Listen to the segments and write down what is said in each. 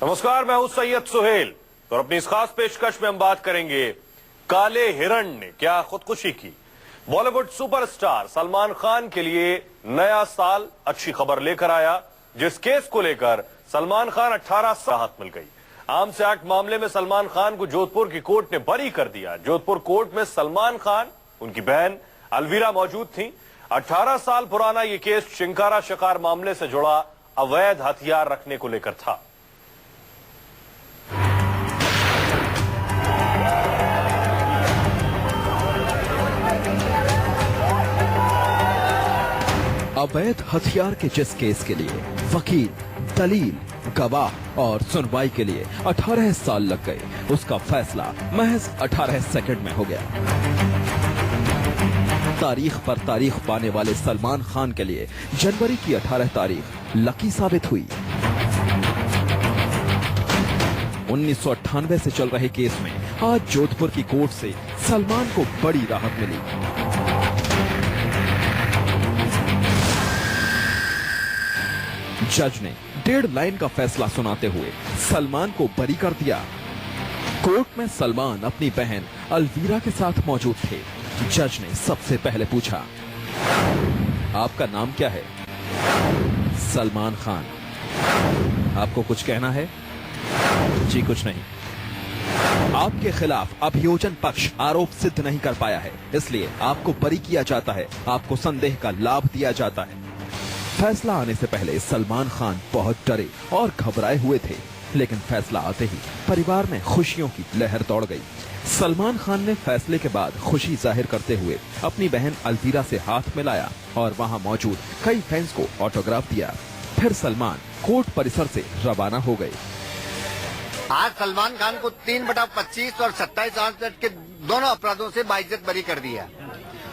नमस्कार, मैं हूं सैयद सुहेल। तो अपनी इस खास पेशकश में हम बात करेंगे काले हिरण ने क्या खुदकुशी की। बॉलीवुड सुपरस्टार सलमान खान के लिए नया साल अच्छी खबर लेकर आया, जिस केस को लेकर सलमान खान 18 साल राहत मिल गई। आर्म्स एक्ट मामले में सलमान खान को जोधपुर की कोर्ट ने बरी कर दिया। जोधपुर कोर्ट में सलमान खान, उनकी बहन अलवीरा मौजूद थी। 18 साल पुराना यह केस चिंकारा शिकार मामले से जुड़ा अवैध हथियार रखने को लेकर था। अवैध हथियार के जिस केस के लिए वकील, दलील, गवाह और सुनवाई के लिए 18 साल लग गए, उसका फैसला महज 18 सेकंड में हो गया। तारीख पर तारीख पाने वाले सलमान खान के लिए जनवरी की 18 तारीख लकी साबित हुई। 1998 से चल रहे केस में आज जोधपुर की कोर्ट से सलमान को बड़ी राहत मिली। जज ने 1.5 लाइन का फैसला सुनाते हुए सलमान को बरी कर दिया। कोर्ट में सलमान अपनी बहन अलवीरा के साथ मौजूद थे। जज ने सबसे पहले पूछा, आपका नाम क्या है? सलमान खान। आपको कुछ कहना है? जी कुछ नहीं। आपके खिलाफ अभियोजन पक्ष आरोप सिद्ध नहीं कर पाया है, इसलिए आपको बरी किया जाता है। आपको संदेह का लाभ दिया जाता है। फैसला आने से पहले सलमान खान बहुत डरे और घबराए हुए थे, लेकिन फैसला आते ही परिवार में खुशियों की लहर दौड़ गई। सलमान खान ने फैसले के बाद खुशी जाहिर करते हुए अपनी बहन अलवीरा से हाथ मिलाया और वहां मौजूद कई फैंस को ऑटोग्राफ दिया। फिर सलमान कोर्ट परिसर से रवाना हो गए। आज सलमान खान को 3/25 और 27 आंसर के दोनों अपराधों से बाइज्जत बरी कर दिया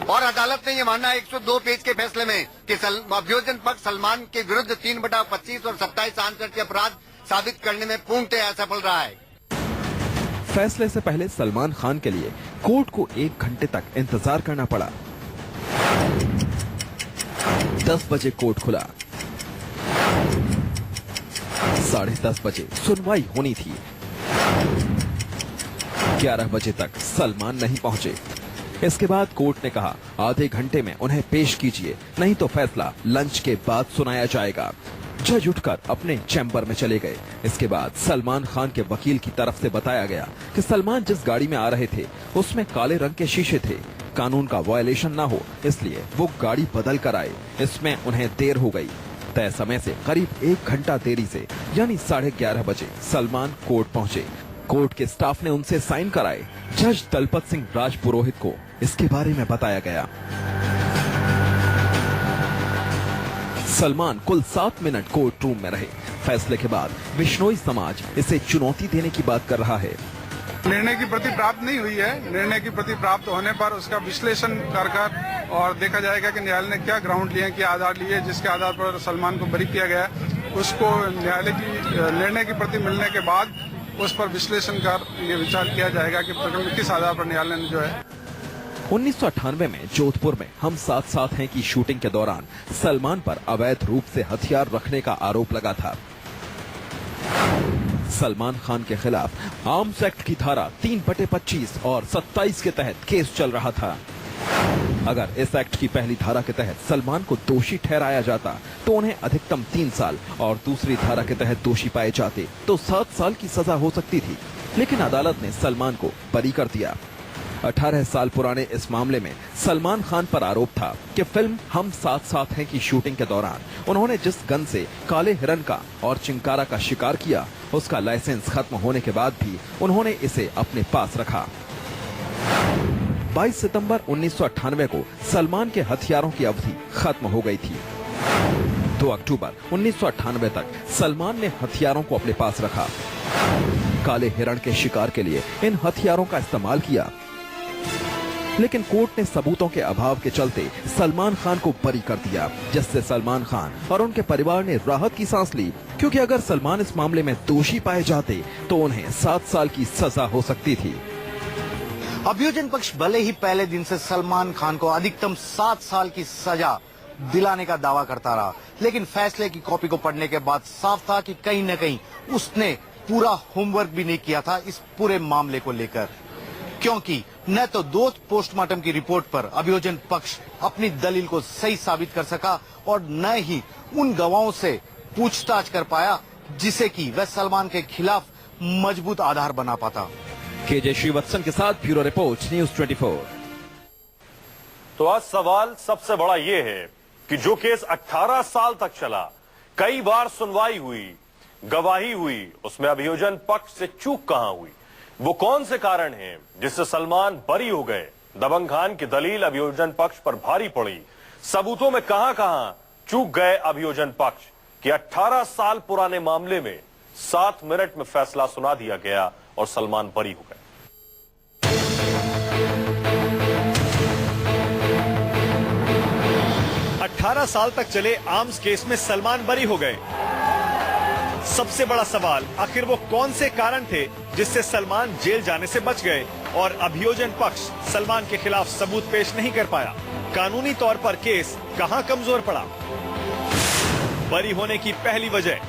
और अदालत ने यह माना 102 पेज के फैसले में कि अभियोजन पक्ष सलमान के विरुद्ध 3/25 और 27 आंसर के अपराध साबित करने में पूर्णतः असफल रहा है। फैसले से पहले सलमान खान के लिए कोर्ट को 1 घंटे तक इंतजार करना पड़ा। 10 बजे कोर्ट खुला। 10:30 बजे सुनवाई होनी थी। 11 बजे तक सलमान नहीं पहुंचे। इसके बाद कोर्ट ने कहा, आधे घंटे में उन्हें पेश कीजिए, नहीं तो फैसला लंच के बाद सुनाया जाएगा। जज उठकर अपने चैम्बर में चले गए। इसके बाद सलमान खान के वकील की तरफ से बताया गया कि सलमान जिस गाड़ी में आ रहे थे उसमें काले रंग के शीशे थे। कानून का वायलेशन ना हो इसलिए वो गाड़ी बदल कर आए। इसमें उन्हें देर हो गई। तय समय से करीब 1 घंटा देरी से यानी 11:30 बजे सलमान कोर्ट पहुंचे। कोर्ट के स्टाफ ने उनसे साइन कराए। जज दलपत सिंह राजपुरोहित को इसके बारे में बताया गया। सलमान कुल 7 मिनट कोर्ट रूम में रहे। फैसले के बाद बिश्नोई समाज इसे चुनौती देने की बात कर रहा है। निर्णय की प्रति प्राप्त नहीं हुई है। निर्णय की प्रति प्राप्त होने पर उसका विश्लेषण कर और देखा जाएगा कि न्यायालय ने क्या ग्राउंड लिए, क्या आधार लिए, जिसके आधार पर सलमान को बरी किया गया। उसको न्यायालय की निर्णय की प्रति मिलने के बाद उस पर विश्लेषण कर ये विचार किया जाएगा कि किस आधार पर न्यायालय ने जो है। 1998 में जोधपुर में हम साथ साथ हैं की शूटिंग के दौरान सलमान पर अवैध रूप से हथियार रखने का आरोप लगा था। सलमान खान के खिलाफ आर्म्स एक्ट की धारा 3/25 और 27 के तहत केस चल रहा था। अगर इस एक्ट की पहली धारा के तहत सलमान को दोषी ठहराया जाता तो उन्हें अधिकतम 3 साल और दूसरी धारा के तहत दोषी पाए जाते तो 7 साल की सजा हो सकती थी, लेकिन अदालत ने सलमान को बरी कर दिया। 18 साल पुराने इस मामले में सलमान खान पर आरोप था कि फिल्म हम साथ साथ हैं की शूटिंग के दौरान उन्होंने जिस गन से काले हिरण का और चिंकारा का शिकार किया उसका लाइसेंस खत्म होने के बाद भी उन्होंने इसे अपने पास रखा। 22 सितंबर 1998 को सलमान के हथियारों की अवधि खत्म हो गई थी। 2 अक्टूबर 1998 तक सलमान ने हथियारों को अपने पास रखा। काले हिरण के शिकार के लिए इन हथियारों का इस्तेमाल किया, लेकिन कोर्ट ने सबूतों के अभाव के चलते सलमान खान को बरी कर दिया, जिससे सलमान खान और उनके परिवार ने राहत की सांस ली, क्योंकि अगर सलमान इस मामले में दोषी पाए जाते तो उन्हें 7 साल की सजा हो सकती थी। अभियोजन पक्ष भले ही पहले दिन से सलमान खान को अधिकतम 7 साल की सजा दिलाने का दावा करता रहा, लेकिन फैसले की कॉपी को पढ़ने के बाद साफ था कि कहीं न कहीं उसने पूरा होमवर्क भी नहीं किया था इस पूरे मामले को लेकर, क्योंकि न तो दो पोस्टमार्टम की रिपोर्ट पर अभियोजन पक्ष अपनी दलील को सही साबित कर सका और न ही उन गवाहों से पूछताछ कर पाया जिसे कि वह सलमान के खिलाफ मजबूत आधार बना पाता। केजे श्रीवत्सन के साथ ब्यूरो रिपोर्ट, न्यूज़ 24। तो आज सवाल सबसे बड़ा यह है कि जो केस 18 साल तक चला, कई बार सुनवाई हुई, गवाही हुई, उसमें अभियोजन पक्ष से चूक कहां हुई? वो कौन से कारण हैं जिससे सलमान बरी हो गए? दबंग खान की दलील अभियोजन पक्ष पर भारी पड़ी। सबूतों में कहां चूक गए अभियोजन पक्ष कि 18 साल पुराने मामले में 7 मिनट में फैसला सुना दिया गया और सलमान बरी हो गए। 18 साल तक चले आर्म्स केस में सलमान बरी हो गए। सबसे बड़ा सवाल, आखिर वो कौन से कारण थे जिससे सलमान जेल जाने से बच गए और अभियोजन पक्ष सलमान के खिलाफ सबूत पेश नहीं कर पाया? कानूनी तौर पर केस कहां कमजोर पड़ा? बरी होने की पहली वजह,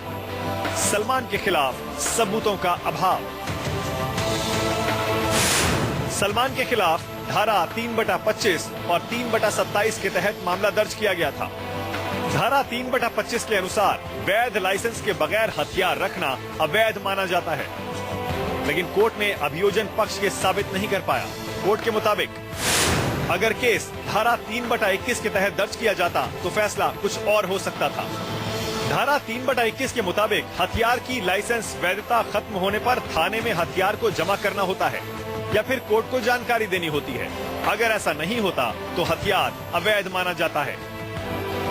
सलमान के खिलाफ सबूतों का अभाव। सलमान के खिलाफ धारा 3/25 और 3/27 के तहत मामला दर्ज किया गया था। धारा 3/25 के अनुसार वैध लाइसेंस के बगैर हथियार रखना अवैध माना जाता है, लेकिन कोर्ट ने अभियोजन पक्ष के साबित नहीं कर पाया। कोर्ट के मुताबिक अगर केस धारा 3/21 के तहत दर्ज किया जाता तो फैसला कुछ और हो सकता था। धारा 3/21 के मुताबिक हथियार की लाइसेंस वैधता खत्म होने पर थाने में हथियार को जमा करना होता है या फिर कोर्ट को जानकारी देनी होती है। अगर ऐसा नहीं होता तो हथियार अवैध माना जाता है।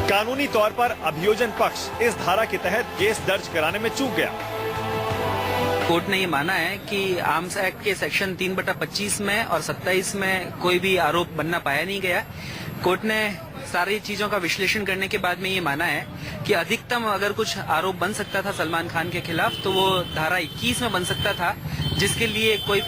कानूनी तौर पर अभियोजन पक्ष इस धारा के तहत केस दर्ज कराने में चूक गया। कोर्ट ने ये माना है कि आर्म्स एक्ट के सेक्शन 3/25 में और 27 में कोई भी आरोप बनना पाया नहीं गया। कोर्ट ने सारी चीजों का विश्लेषण करने के बाद में ये माना है कि अधिकतम अगर कुछ आरोप बन सकता था सलमान खान के खिलाफ तो वो धारा 21 में बन सकता था, जिसके लिए कोई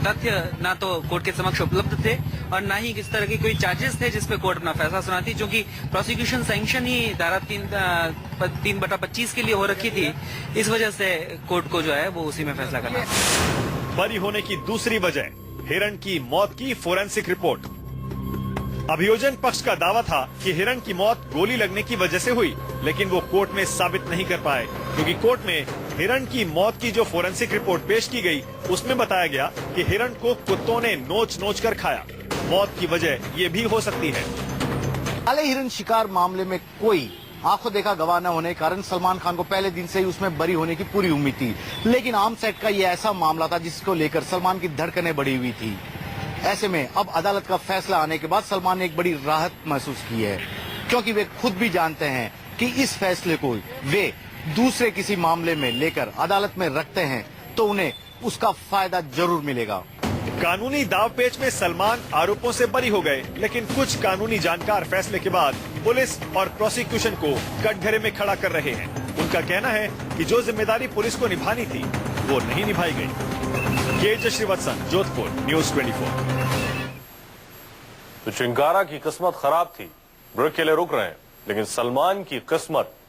तथ्य ना तो कोर्ट के समक्ष उपलब्ध थे और ना ही किस तरह के कोई चार्जेस थे जिसपे कोर्ट अपना फैसला सुनाती, क्योंकि प्रोसिक्यूशन सैंक्शन ही धारा 3/25 के लिए हो रखी थी। इस वजह से कोर्ट को जो है वो उसी में फैसला करना। बरी होने की दूसरी वजह, हिरण की मौत की फोरेंसिक रिपोर्ट। अभियोजन पक्ष का दावा था कि हिरण की मौत गोली लगने की वजह से हुई, लेकिन वो कोर्ट में साबित नहीं कर पाए, क्योंकि कोर्ट में हिरण की मौत की जो फोरेंसिक रिपोर्ट पेश की गई उसमें बताया गया कि हिरण को कुत्तों ने नोच कर खाया। मौत की वजह ये भी हो सकती है। काले हिरण शिकार मामले में कोई आंखों देखा गवाह न होने के कारण सलमान खान को पहले दिन से ही उसमें बरी होने की पूरी उम्मीद थी, लेकिन आर्म्स एक्ट का ये ऐसा मामला था जिसको लेकर सलमान की धड़कनें बढ़ी हुई थी। ऐसे में अब अदालत का फैसला आने के बाद सलमान ने एक बड़ी राहत महसूस की है, क्योंकि वे खुद भी जानते हैं कि इस फैसले को वे दूसरे किसी मामले में लेकर अदालत में रखते हैं तो उन्हें उसका फायदा जरूर मिलेगा। कानूनी दावपेच में सलमान आरोपों से बरी हो गए, लेकिन कुछ कानूनी जानकार फैसले के बाद पुलिस और प्रोसिक्यूशन को कटघरे में खड़ा कर रहे हैं। उनका कहना है कि जो जिम्मेदारी पुलिस को निभानी थी वो नहीं निभाई गई। K J Srivatsan, Jodhpur, news 24। तो चिंकारा की किस्मत खराब थी, ब्रेक के लिए रुक रहे हैं, लेकिन सलमान की किस्मत